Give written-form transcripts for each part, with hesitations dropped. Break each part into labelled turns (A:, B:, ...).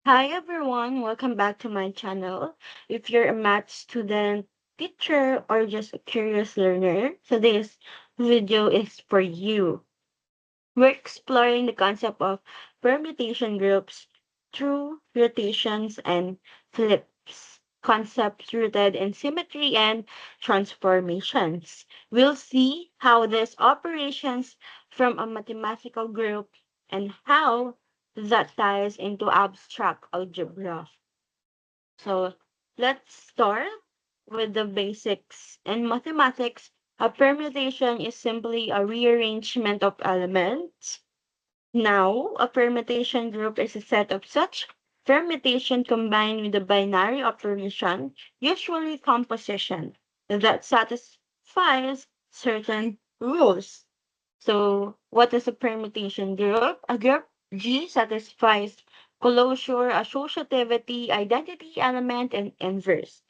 A: Hi everyone, welcome back to my channel. If you're a math student, teacher, or just a curious learner, so this video is for you. We're exploring the concept of permutation groups through rotations and flips, concepts rooted in symmetry and transformations. We'll see how these operations from a mathematical group and how that ties into abstract algebra. So let's start with the basics. In mathematics, a permutation is simply a rearrangement of elements. Now, a permutation group is a set of such permutation combined with a binary operation, usually composition, that satisfies certain rules. So, what is a permutation group? A group G satisfies closure, associativity, identity element, and inverse.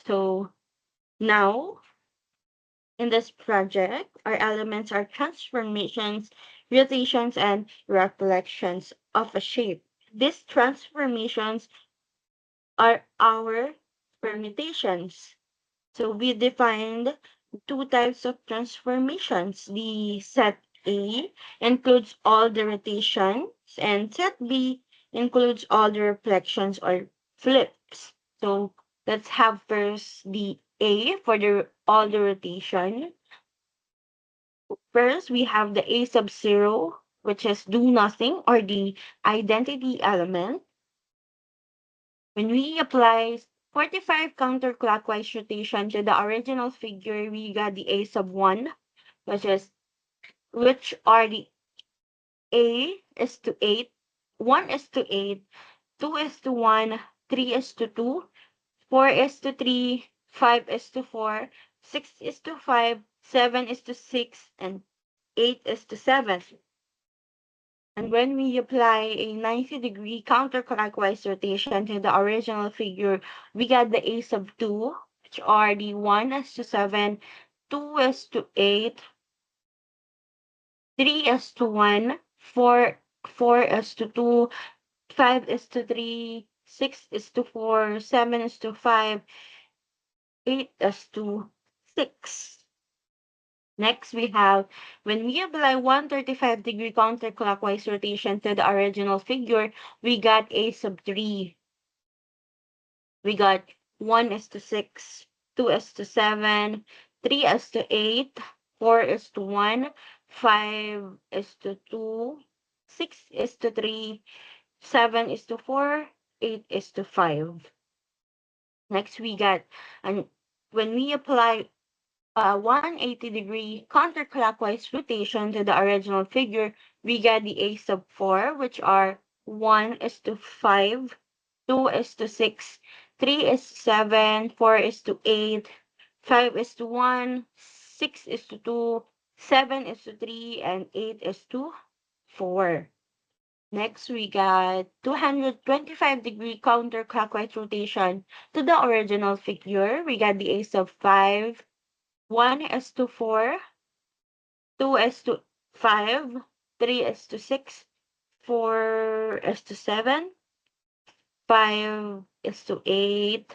A: So, now in this project, our elements are transformations, rotations, and reflections of a shape. These transformations are our permutations. So we defined two types of transformations. The set A includes all the rotations, and set B includes all the reflections or flips. So let's have first the A for the all the rotation. First, we have the A sub zero, which is do nothing or the identity element. When we apply 45 counterclockwise rotation to the original figure, we got the A sub 1, which are the A is to 8, 1 is to 8, 2 is to 1, 3 is to 2, 4 is to 3, 5 is to 4, 6 is to 5, 7 is to 6, and 8 is to 7. And when we apply a 90-degree counterclockwise rotation to the original figure, we get the A sub 2, which are the 1 is to 7, 2 is to 8, 3 is to 1, 4 is to 2, 5 is to 3, 6 is to 4, 7 is to 5, 8 is to 6. Next, we have when we apply 135-degree counterclockwise rotation to the original figure, we got A sub 3. We got 1 is to 6, 2 is to 7, 3 is to 8, 4 is to 1, 5 is to 2, 6 is to 3, 7 is to 4, 8 is to 5. Next, we got, and when we apply a 180-degree counterclockwise rotation to the original figure, we get the A sub 4, which are 1 is to 5, 2 is to 6, 3 is to 7, 4 is to 8, 5 is to 1, 6 is to 2, 7 is to 3, and 8 is to 4. Next, we got 225-degree counterclockwise rotation to the original figure. We got the A sub 5, 1 is to 4, 2 is to 5, 3 is to 6, 4 is to 7, 5 is to 8,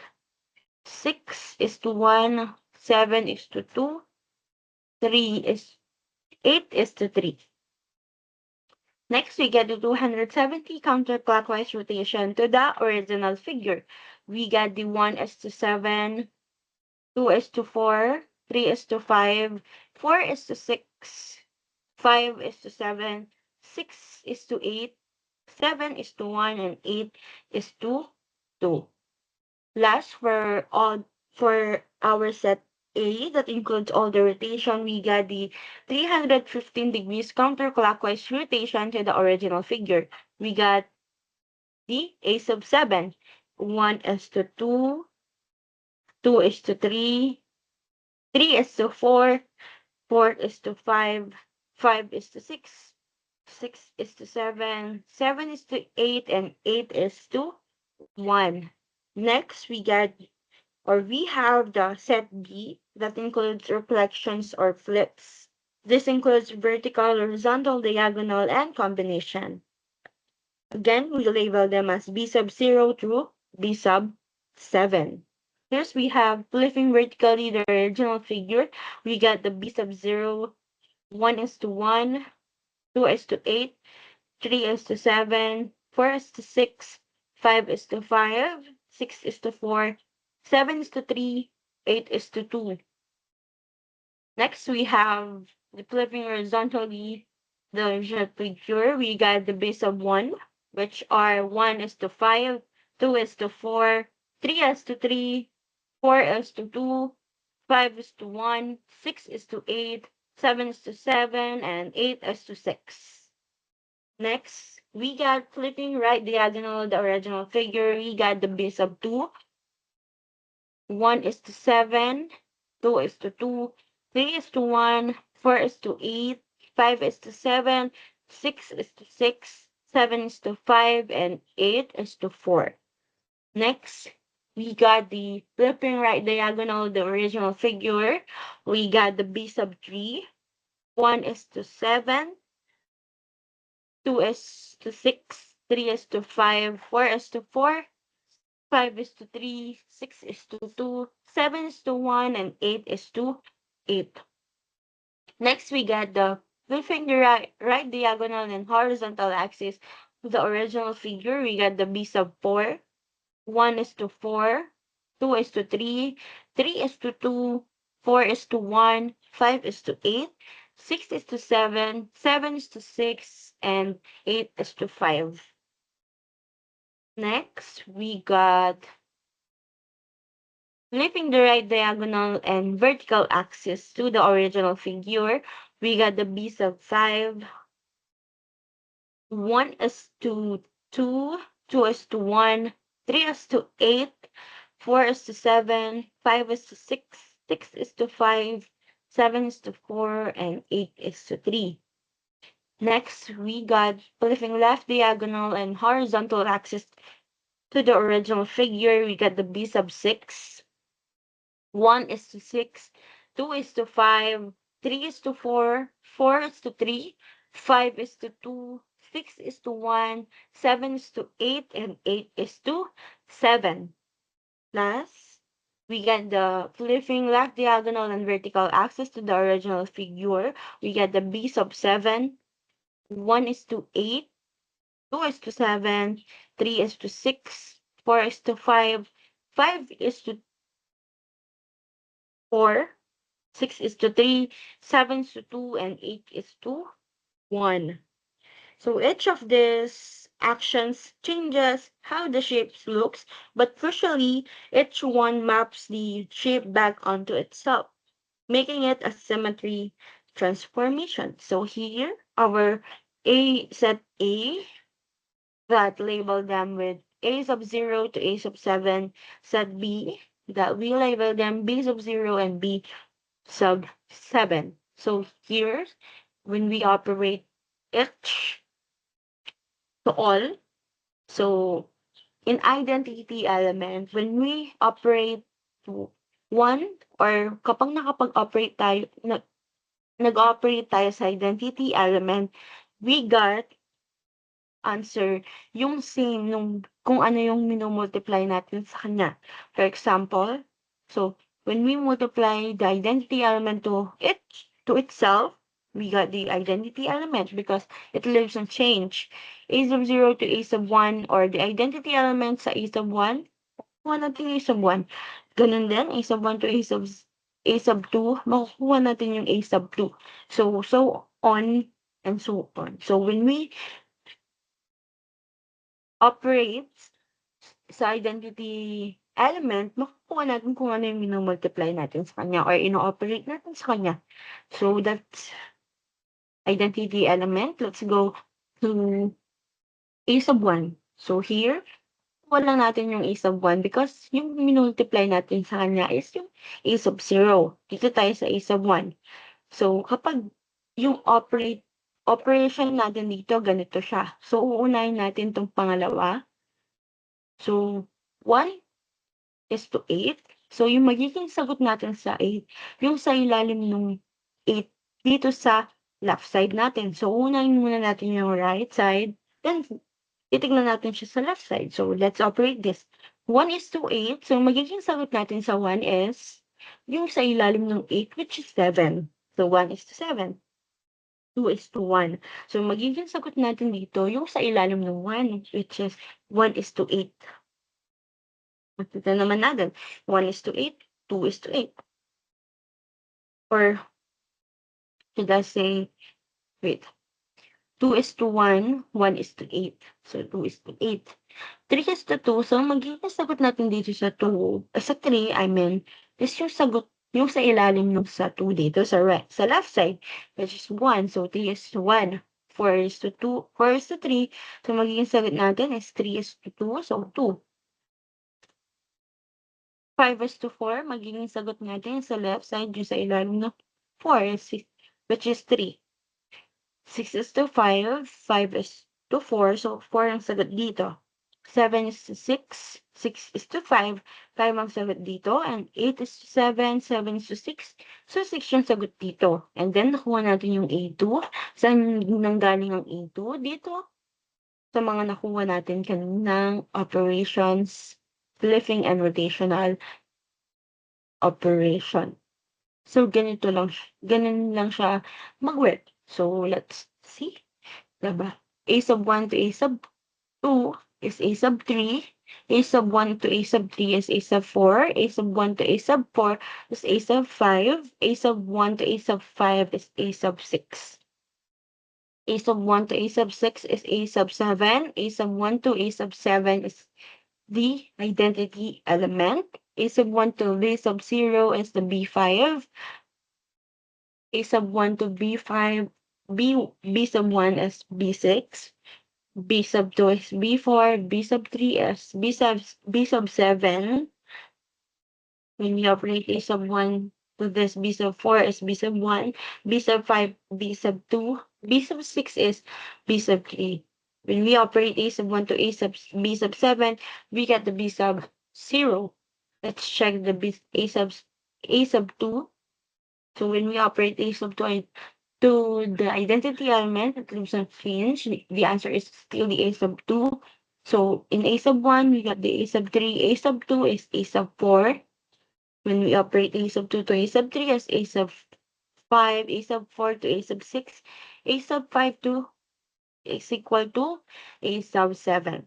A: 6 is to 1, 7 is to 2, 3 is 8 is to 3. Next, we get the 270 counterclockwise rotation to the original figure. We get the 1 is to 7, 2 is to 4, 3 is to 5, 4 is to 6, 5 is to 7, 6 is to 8, 7 is to 1, and 8 is to 2. Last, for our set A that includes all the rotation, we got the 315 degrees counterclockwise rotation to the original figure. We got the A sub 7. 1 is to 2, 2 is to 3, 3 is to 4, 4 is to 5, 5 is to 6, 6 is to 7, 7 is to 8, and 8 is to 1. Next, we have the set B that includes reflections or flips. This includes vertical, horizontal, diagonal, and combination. Again, we label them as B sub 0 through B sub 7. First, we have flipping vertically the original figure. We got the B sub 0, 1 is to 1, 2 is to 8, 3 is to 7, 4 is to 6, 5 is to 5, 6 is to 4, 7 is to 3, 8 is to 2. Next, we have the flipping horizontally the original figure. We got the base of 1, which are 1 is to 5, 2 is to 4, 3 is to 3, 4 is to 2, 5 is to 1, 6 is to 8, 7 is to 7, and 8 is to 6. Next, we got flipping right diagonal the original figure. We got the base of 2, 1 is to 7, 2 is to 2, 3 is to 1, 4 is to 8, 5 is to 7, 6 is to 6, 7 is to 5, and 8 is to 4. Next, we got the flipping right diagonal, the original figure. We got the B sub 3, 1 is to 7, 2 is to 6, 3 is to 5, 4 is to 4, 5 is to 3, 6 is to 2, 7 is to 1, and 8 is to 8. Next, we got the flipping the right diagonal and horizontal axis to the original figure. We got the B sub 4, 1 is to 4, 2 is to 3, 3 is to 2, 4 is to 1, 5 is to 8, 6 is to 7, 7 is to 6, and 8 is to 5. Next, we got flipping the right diagonal and vertical axis to the original figure. We got the B sub 5, 1 is to 2, 2 is to 1, 3 is to 8, 4 is to 7, 5 is to 6, 6 is to 5, 7 is to 4, and 8 is to 3. Next, we got flipping left diagonal and horizontal axis to the original figure. We got the B sub 6, 1 is to 6, 2 is to 5, 3 is to 4, 4 is to 3, 5 is to 2, 6 is to 1, 7 is to 8, and 8 is to 7. Last, we get the flipping left diagonal and vertical axis to the original figure. We get the B sub 7, 1 is to 8, 2 is to 7, 3 is to 6, 4 is to 5, 5 is to 4, 6 is to 3, 7 is to 2, and 8 is to 1. So each of these actions changes how the shape looks, but crucially, each one maps the shape back onto itself, making it a symmetry transformation. So here, our A set A that label them with A sub 0 to A sub 7, set B that we label them B sub 0 and B sub 7. So here, when we operate each to all, so in identity element, when we operate to one or kapag nakapag-operate tayo, nag-operate tayo sa identity element, we got answer yung same nung kung ano yung minomultiply natin sa kanya. For example, so when we multiply the identity element to itself, we got the identity element because it lives on change. A sub 0 to A sub 1 or the identity element sa A sub 1, makukuha natin yung A sub 1. Ganun din, A sub 1 to A sub 2, makukuha natin yung A sub 2. So on and so on. So when we operates sa identity element, makukuha natin kung ano yung minomultiply natin sa kanya or ino-operate natin sa kanya. So that's identity element. Let's go to A sub 1. So here, kuha lang natin yung A sub 1 because yung minultiply natin sa kanya is yung A sub 0. Dito tayo sa A sub 1. So kapag yung operation natin dito, ganito siya. So uunahin natin tong pangalawa. So 1 is to 8. So, yung magiging sagot natin sa 8, yung sa ilalim nung 8 dito sa left side natin. So, unahin muna natin yung right side, then titignan natin siya sa left side. So, let's operate this. 1:8. So, magiging sagot natin sa 1 is yung sa ilalim ng 8, which is 7. So, 1:7. 2:1. So, magiging sagot natin dito yung sa ilalim ng 1, which is 1:8. Makita naman natin, 1:8, 2:8. Or, should I say, wait, 2:1, 1:8. So, 2:8. 3:2. So, ang magiging sagot natin dito sa 2, sa 3, I mean, is yung sagot, yung sa ilalim nung sa 2 dito sa sa left side, which is 1. So, 3:1. 4:2, 4:3. So, magiging sagot natin is 3:2. So, 2. 5:4. Magiging sagot natin sa left side, yung sa ilalim ng 4, which is 3. 6:5. 5:4. So, 4 ang sagot dito. 7:6. 6:5. 5 ang sagot dito. And 8:7. 7:6. So, 6 yung sagot dito. And then, nakuha natin yung A2. Saan nanggaling ang A2? Dito. Sa mga nakuha natin kaninang operations, flipping and rotational operation. So, ganun lang siya mag-work. So, let's see. Diba? A sub 1 to A sub 2 is A sub 3. A sub 1 to A sub 3 is A sub 4. A sub 1 to A sub 4 is A sub 5. A sub 1 to A sub 5 is A sub 6. A sub 1 to A sub 6 is A sub 7. A sub 1 to A sub 7 is the identity element. A sub 1 to B sub 0 is the B5. A sub 1 to B5, B sub 1 is B6. B sub 2 is B4, B sub 3 is B sub 7. When we operate A sub 1 to this, B sub 4 is B sub 1, B sub 5, B sub 2, B sub 6 is B sub 3. When we operate A sub 1 to B sub 7, we get the B sub 0. Let's check the A sub 2. So when we operate A sub 2 to the identity element that leaves unchanged, the answer is still the A sub 2. So in A sub 1, we got the A sub 3. A sub 2 is A sub 4. When we operate A sub 2 to A sub 3 as A sub 5, A sub 4 to A sub 6, A sub 5 to is equal to A sub 7.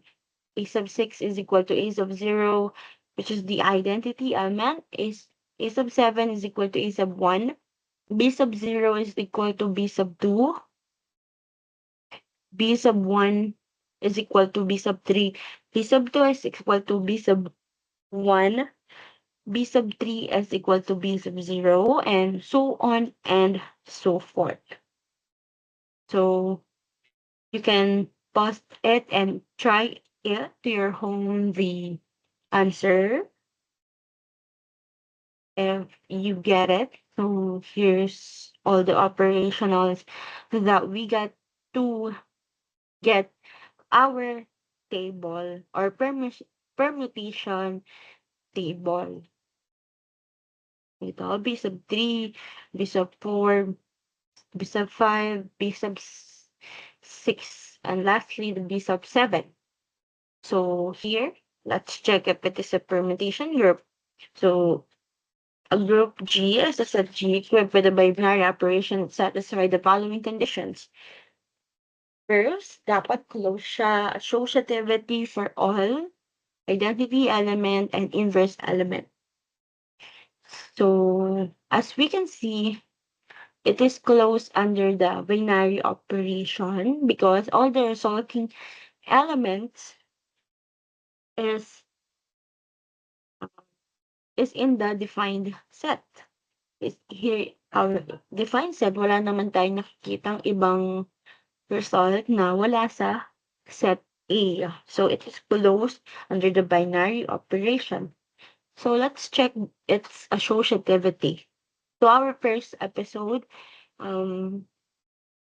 A: A sub 6 is equal to A sub 0, which is the identity element. A sub 7 is equal to A sub 1. B sub 0 is equal to B sub 2. B sub 1 is equal to B sub 3. B sub 2 is equal to B sub 1. B sub 3 is equal to B sub 0, and so on and so forth. So you can pause it and try it to your home the answer if you get it. So here's all the operationals that we got to get our table or permutation table. Ito, B sub 3, B sub 4, B sub 5, B sub 6, and lastly, the B sub 7. So here, let's check if it is a permutation group. So a group G is a set G equipped with a binary operation that satisfy the following conditions. First, dapat close siya, associativity for all, identity element, and inverse element. So as we can see, it is closed under the binary operation because all the resulting elements is in the defined set. Is here our defined set, wala naman tayong nakikitang ibang result na wala sa set A. So it is closed under the binary operation. So let's check its associativity. So our first episode,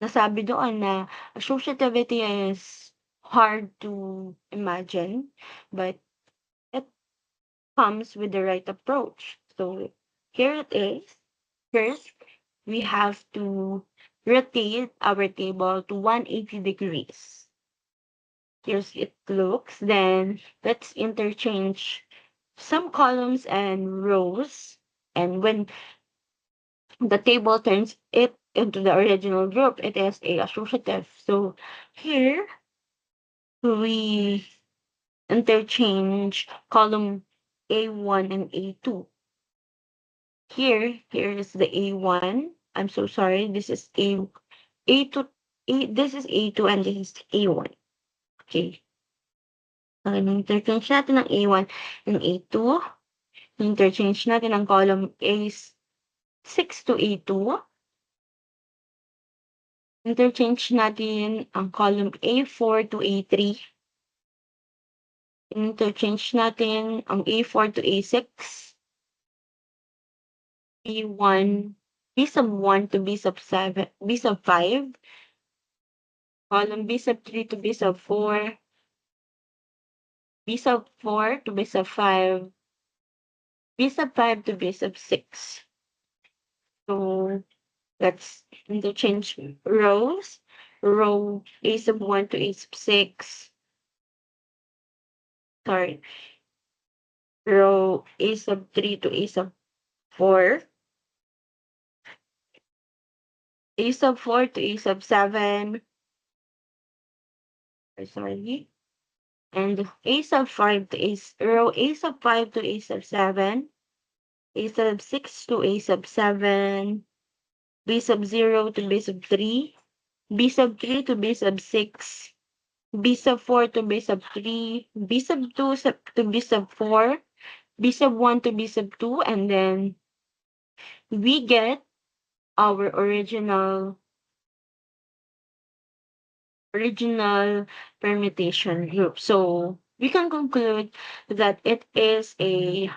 A: nasabi doon na associativity is hard to imagine, but it comes with the right approach. So here it is. First, we have to rotate our table to 180 degrees. Here's it looks. Then let's interchange some columns and rows. And when the table turns it into the original group, it is a associative. So here we interchange column A1 and A2. Here is the A1. I'm so sorry. This is A2, this is A2 and this is A1. Okay. Interchange natin ng A1 and A2. Interchange natin ang column A6 to A2. Interchange natin ang column A4 to A3. Interchange natin ang A4 to A6. B1, B sub 1 to B sub 7, B sub 5. Column B sub 3 to B sub 4. B sub 4 to B sub 5. B sub 5 to B sub 6. So let's interchange rows. Row A sub 1 to A sub 6. Sorry. Row A sub 3 to A sub 4. A sub 4 to A sub 7. Sorry. And A sub 5 to row A sub 5 to A sub 7. A sub 6 to A sub 7. B sub 0 to B sub 3. B sub 3 to B sub 6. B sub 4 to B sub 3. B sub 2 to B sub 4. B sub 1 to B sub 2. And then we get our original permutation group. So we can conclude that it is a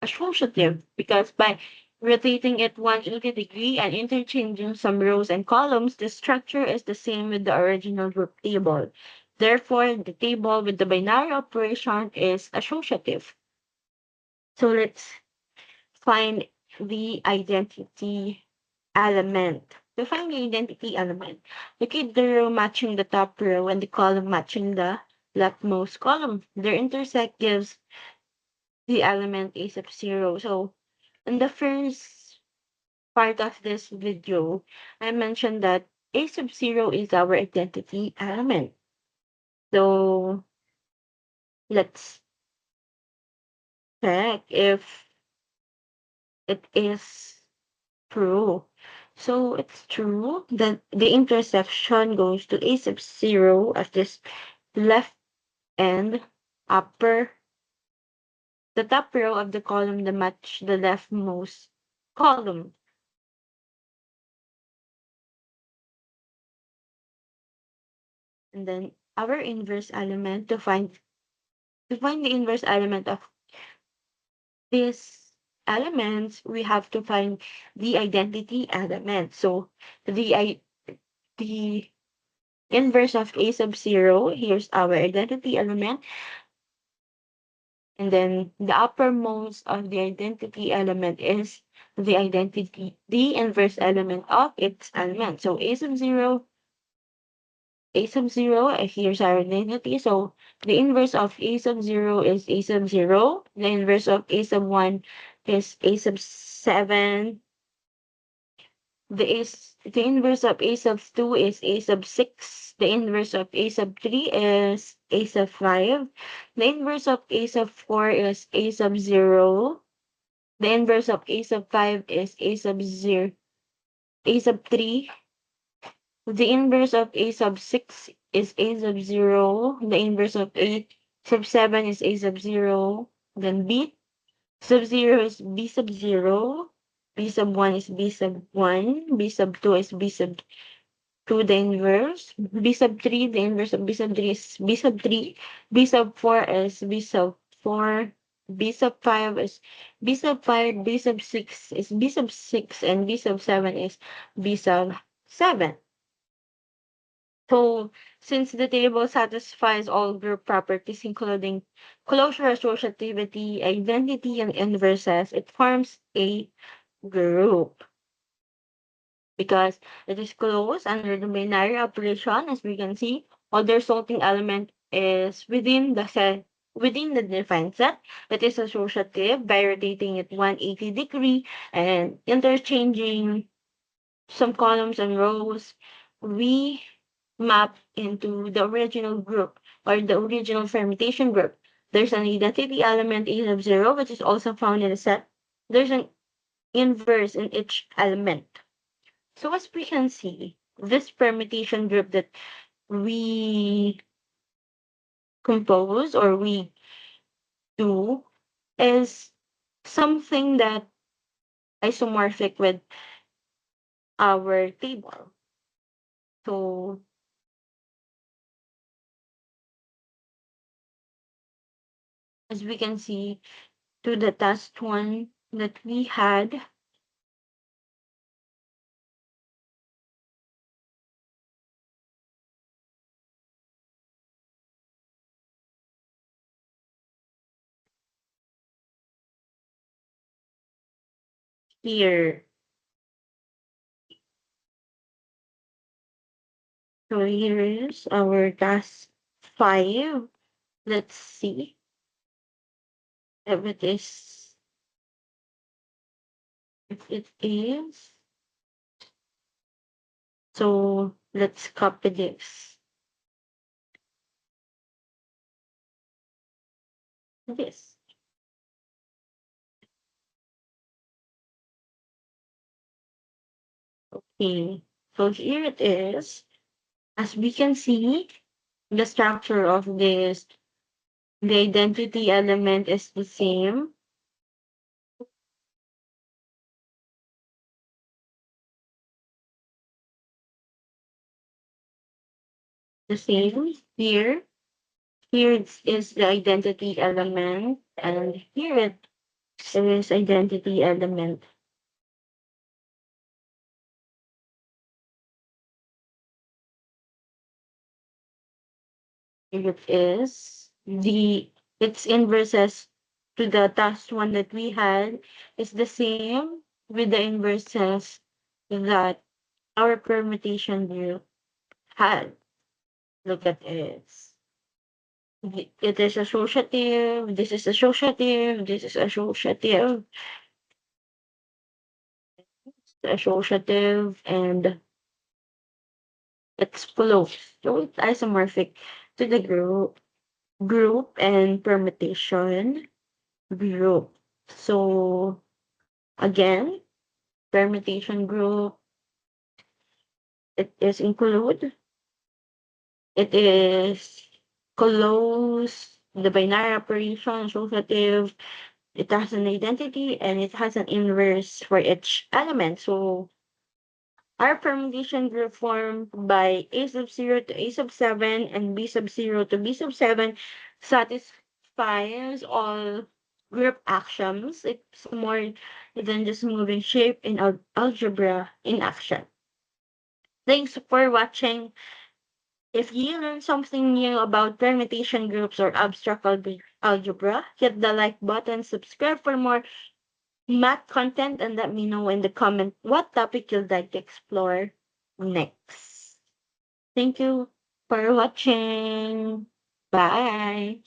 A: associative because by rotating it 180 degrees and interchanging some rows and columns, the structure is the same with the original group table. Therefore, the table with the binary operation is associative. So let's find the identity element. To find the identity element, locate the row matching the top row and the column matching the leftmost column. Their intersect gives the element A sub 0. So in the first part of this video, I mentioned that A sub 0 is our identity element. So let's check if it is true. So it's true that the intersection goes to A sub 0 as this left and upper, the top row of the column that match the leftmost column. And then our inverse element to find the inverse element of these elements, we have to find the identity element. So the inverse of A sub 0, here's our identity element. And then the uppermost of the identity element is the inverse element of its element. So A sub 0, here's our identity. So the inverse of A sub 0 is A sub 0. The inverse of A sub 1 is A sub 7. The inverse of A sub 2 is A sub 6. The inverse of A sub 3 is A sub 5. The inverse of A sub 4 is A sub 0. The inverse of A sub 5 is A sub 0. A sub 3. The inverse of A sub 6 is A sub 0. The inverse of A sub 7 is A sub 0. Then B sub 0 is B sub 0. B sub 1 is B sub 1. B sub 2 is B sub 2, the inverse. B sub 3, the inverse of B sub 3 is B sub 3. B sub 4 is B sub 4. B sub 5 is B sub 5. B sub 6 is B sub 6. And B sub 7 is B sub 7. So, since the table satisfies all group properties, including closure, associativity, identity, and inverses, it forms a group because it is closed under the binary operation, as we can see. while the resulting element is within the defined set. It is associative by rotating it 180-degree and interchanging some columns and rows. We map into the original group or the original fermentation group. There's an identity element A sub 0, which is also found in the set. There's an inverse in each element. So as we can see, this permutation group that we compose or we do is something that isomorphic with our table. So as we can see to the test one that we had here. So here is our task 5. Let's see if it is. So let's copy this. Okay. So here it is. As we can see, the structure of this, the identity element is the same here. Here is the identity element, and here it is identity element. Here it is the its inverses to the task one that we had is the same with the inverses that our permutation group had. Look at it. It is associative, this is associative, this is associative, and it's close. So it's isomorphic to the group and permutation group. So again, permutation group, it is include, it is close, the binary operation, associative, it has an identity and it has an inverse for each element. So our permutation group formed by A sub 0 to A sub 7 and B sub 0 to B sub 7 satisfies all group actions. It's more than just moving shape in algebra in action. Thanks for watching. If you learned something new about permutation groups or abstract algebra, hit the like button, subscribe for more math content, and let me know in the comment what topic you'd like to explore next. Thank you for watching. Bye.